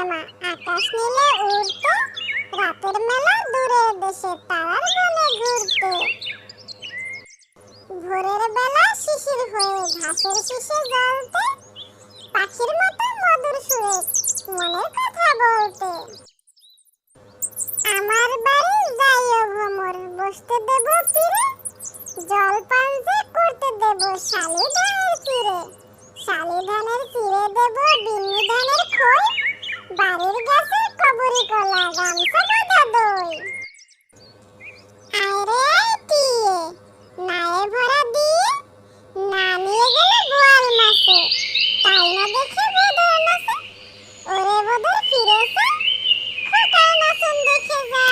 জামা আকাশ নীলে উড়তে, রাতের মেলা দূরের দেশে তারার বনে ঘুরতে। ভোরের বেলা শিশির হয়ে ঘাসের শীষে জ্বলতে, পাখির মতো মধুর সুরে মনের কথা বলতে। আমার বাড়ি যাইও ভ্রমর, বসতে দেব তীরে, জলপান যে করতে দেব শালি ধানের তীরে। শালি ধানের তীরে দেব বিন্নি ধানের খই, বাড়ির গাছে কবরি কলা গামছা বাঁধা দই। আয় রে আয় টিয়ে, নায়ে ভরা দিয়ে, না নিয়ে গেলে বোয়াল মাছে, তাই না দেখে বদর নাচে। ওরে বদর ফিরেছে, খোকার নাচন দেখে যা।